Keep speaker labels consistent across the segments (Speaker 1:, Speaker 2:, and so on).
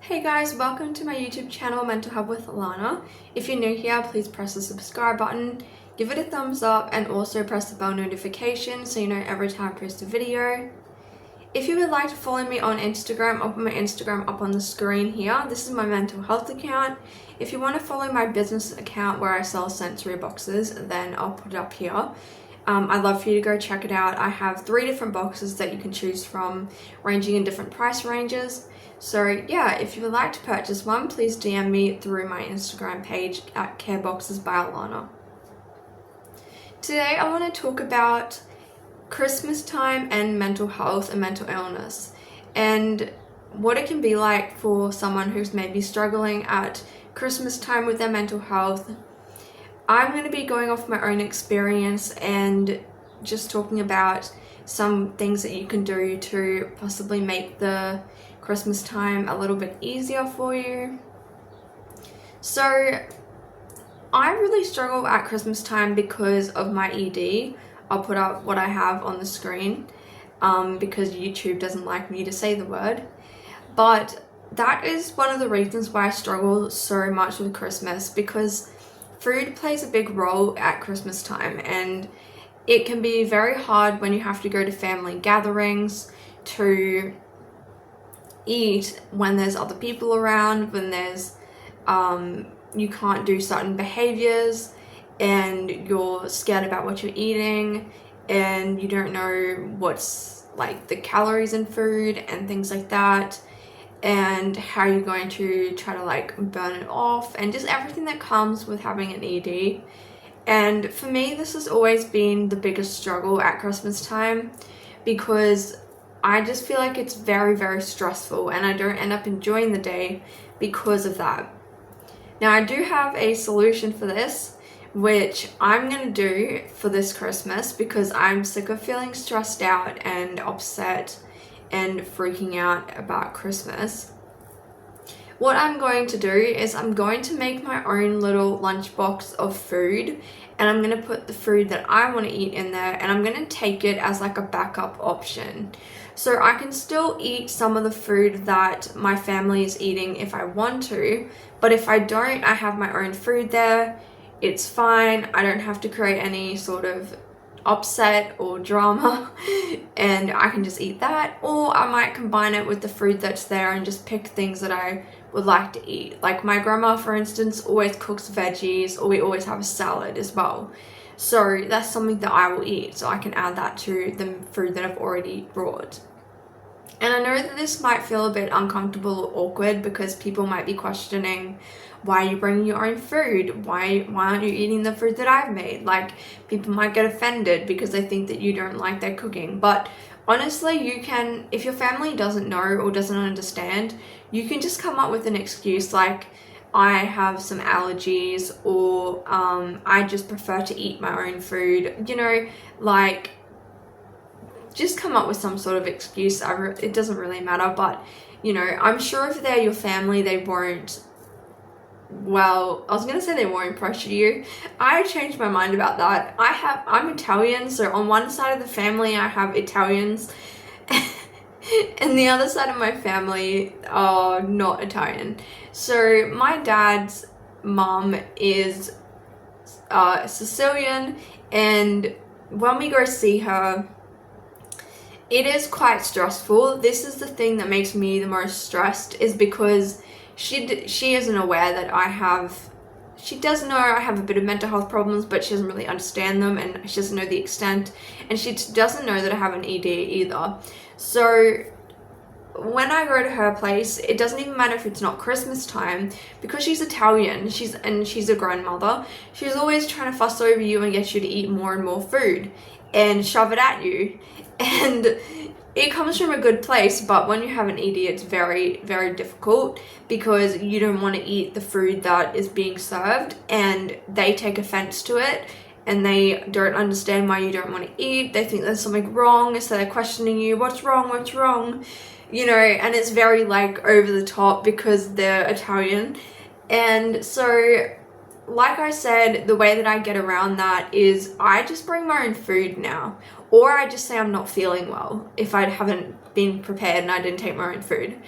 Speaker 1: Hey guys, welcome to my YouTube channel Mental Health with Alana. If you're new here, please press the subscribe button, give it a thumbs up, and also press the bell notification so you know every time I post a video. If you would like to follow me on Instagram, I'll put my Instagram up on the screen here. This is my mental health account. If you want to follow my business account where I sell sensory boxes, then I'll put it up here. I'd love for you to go check it out. I have 3 different boxes that you can choose from, ranging in different price ranges. So yeah, if you would like to purchase one, please DM me through my Instagram page at Careboxes by Alana. Today I want to talk about Christmas time and mental health and mental illness, and what it can be like for someone who's maybe struggling at Christmas time with their mental health. I'm going to be going off my own experience and just talking about some things that you can do to possibly make the Christmas time a little bit easier for you. So I really struggle at Christmas time because of my ED. I'll put up what I have on the screen because YouTube doesn't like me to say the word. But that is one of the reasons why I struggle so much with Christmas, because food plays a big role at Christmas time, and it can be very hard when you have to go to family gatherings to eat when there's other people around, when there's you can't do certain behaviors and you're scared about what you're eating and you don't know what's like the calories in food and things like that, and how you're going to try to like burn it off, and just everything that comes with having an ED. And for me, this has always been the biggest struggle at Christmas time, because I just feel like it's very, very stressful and I don't end up enjoying the day because of that. Now, I do have a solution for this, which I'm going to do for this Christmas, because I'm sick of feeling stressed out and upset and freaking out about Christmas. What I'm going to do is I'm going to make my own little lunchbox of food, and I'm going to put the food that I want to eat in there, and I'm going to take it as like a backup option. So I can still eat some of the food that my family is eating if I want to, but if I don't, I have my own food there. It's fine. I don't have to create any sort of upset or drama, and I can just eat that. Or I might combine it with the food that's there and just pick things that I would like to eat. Like my grandma, for instance, always cooks veggies, or we always have a salad as well. So that's something that I will eat, so I can add that to the food that I've already brought. And I know that this might feel a bit uncomfortable or awkward, because people might be questioning, why are you bringing your own food? Why aren't you eating the food that I've made? Like, people might get offended because they think that you don't like their cooking. But honestly, you can, if your family doesn't know or doesn't understand, you can just come up with an excuse like, I have some allergies, or I just prefer to eat my own food. You know, like, just come up with some sort of excuse. It doesn't really matter, but you know, I'm sure if they're your family, they won't, well, I was gonna say they won't pressure you. I changed my mind about that. I'm Italian, so on one side of the family I have Italians and the other side of my family are not Italian. So my dad's mom is Sicilian, and when we go see her, it is quite stressful. This is the thing that makes me the most stressed, is because she isn't aware that she does know I have a bit of mental health problems, but she doesn't really understand them, and she doesn't know the extent, and she doesn't know that I have an ED either. So when I go to her place, it doesn't even matter if it's not Christmas time, because she's Italian, she's a grandmother. She's always trying to fuss over you and get you to eat more and more food and shove it at you. And it comes from a good place, but when you have an ED, it's very, very difficult, because you don't want to eat the food that is being served, and they take offense to it, and they don't understand why you don't want to eat. They think there's something wrong, so they're questioning you, what's wrong, you know, and it's very like over the top because they're Italian. And so, like I said, the way that I get around that is I just bring my own food now, or I just say I'm not feeling well if I haven't been prepared and I didn't take my own food.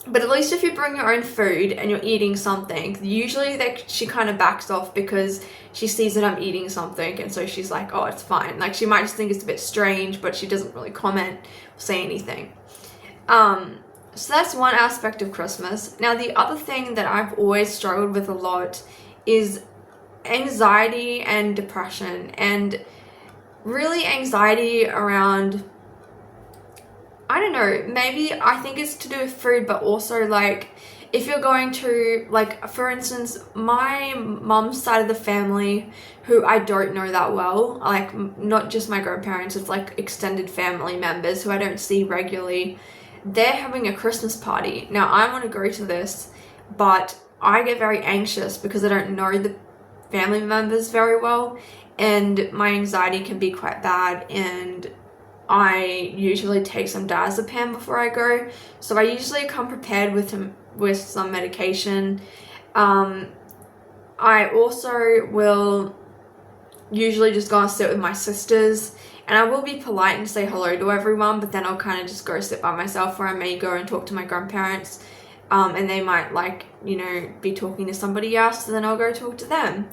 Speaker 1: But at least if you bring your own food and you're eating something, usually she kind of backs off because she sees that I'm eating something, and so she's like, oh, it's fine. Like, she might just think it's a bit strange, but she doesn't really comment or say anything. So that's one aspect of Christmas. Now, the other thing that I've always struggled with a lot is anxiety and depression, and really anxiety around, I don't know, maybe I think it's to do with food, but also like if you're going to, like, for instance, my mom's side of the family, who I don't know that well, like not just my grandparents, it's like extended family members who I don't see regularly, they're having a Christmas party. Now, I want to go to this, but I get very anxious because I don't know the family members very well, and my anxiety can be quite bad, and I usually take some diazepam before I go, so I usually come prepared with some medication. I also will usually just go and sit with my sisters, and I will be polite and say hello to everyone, but then I'll kind of just go sit by myself, or I may go and talk to my grandparents, and they might, like, you know, be talking to somebody else, so then I'll go talk to them.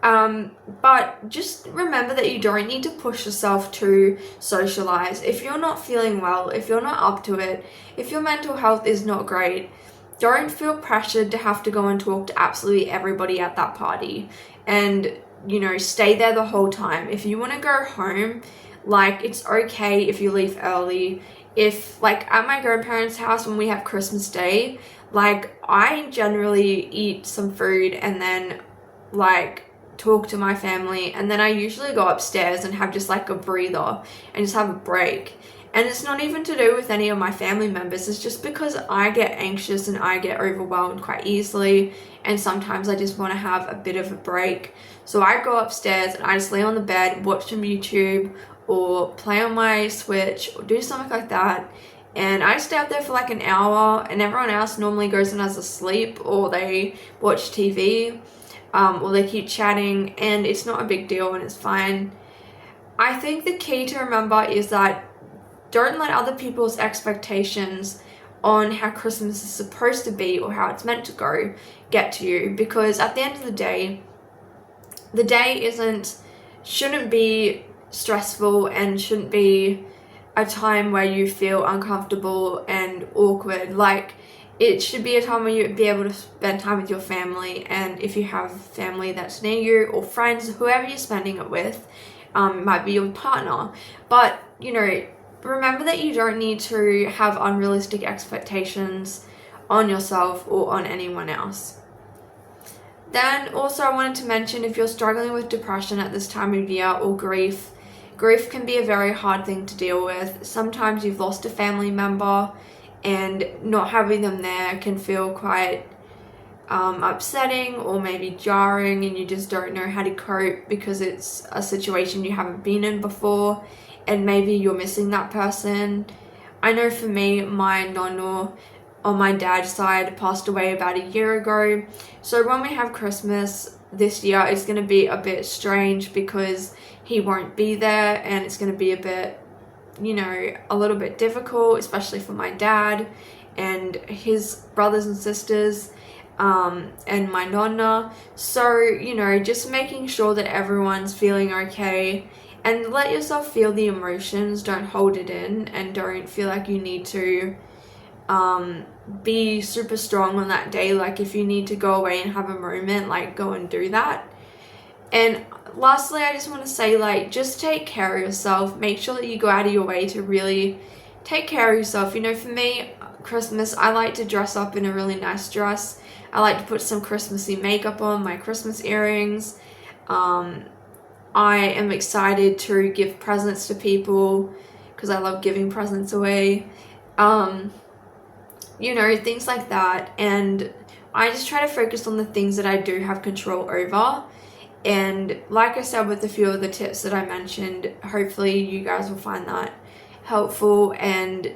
Speaker 1: But just remember that you don't need to push yourself to socialize. If you're not feeling well, if you're not up to it, if your mental health is not great, don't feel pressured to have to go and talk to absolutely everybody at that party and, you know, stay there the whole time. If you want to go home, like, it's okay if you leave early. If, like, at my grandparents' house when we have Christmas Day, like, I generally eat some food and then, like, talk to my family, and then I usually go upstairs and have just like a breather and just have a break. And it's not even to do with any of my family members, it's just because I get anxious and I get overwhelmed quite easily, and sometimes I just want to have a bit of a break. So I go upstairs and I just lay on the bed, watch some YouTube, or play on my Switch, or do something like that, and I stay out there for like an hour, and everyone else normally goes and has a sleep, or they watch TV, or they keep chatting, and it's not a big deal and it's fine. I think the key to remember is that don't let other people's expectations on how Christmas is supposed to be or how it's meant to go get to you, because at the end of the day shouldn't be stressful and shouldn't be a time where you feel uncomfortable and awkward. Like, it should be a time where you'd be able to spend time with your family, and if you have family that's near you or friends, whoever you're spending it with, it might be your partner. But, you know, remember that you don't need to have unrealistic expectations on yourself or on anyone else. Then also I wanted to mention, if you're struggling with depression at this time of year, or grief can be a very hard thing to deal with. Sometimes you've lost a family member, and not having them there can feel quite upsetting or maybe jarring, and you just don't know how to cope because it's a situation you haven't been in before, and maybe you're missing that person. I know for me, my nonna on my dad's side passed away about a year ago, so when we have Christmas this year, it's going to be a bit strange because he won't be there, and it's going to be a bit, you know, a little bit difficult, especially for my dad and his brothers and sisters, and my nonna. So, you know, just making sure that everyone's feeling okay, and let yourself feel the emotions. Don't hold it in, and don't feel like you need to be super strong on that day. Like, if you need to go away and have a moment, like, go and do that. And lastly, I just want to say, like, just take care of yourself. Make sure that you go out of your way to really take care of yourself. You know, for me, Christmas, I like to dress up in a really nice dress. I like to put some Christmassy makeup on, my Christmas earrings. I am excited to give presents to people because I love giving presents away. You know, things like that. And I just try to focus on the things that I do have control over. And like I said, with a few of the tips that I mentioned, hopefully you guys will find that helpful. And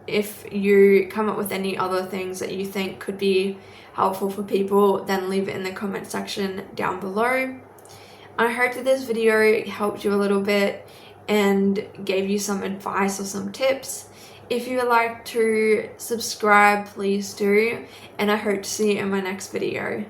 Speaker 1: if you come up with any other things that you think could be helpful for people, then leave it in the comment section down below. I hope that this video helped you a little bit and gave you some advice or some tips. If you would like to subscribe, please do, and I hope to see you in my next video.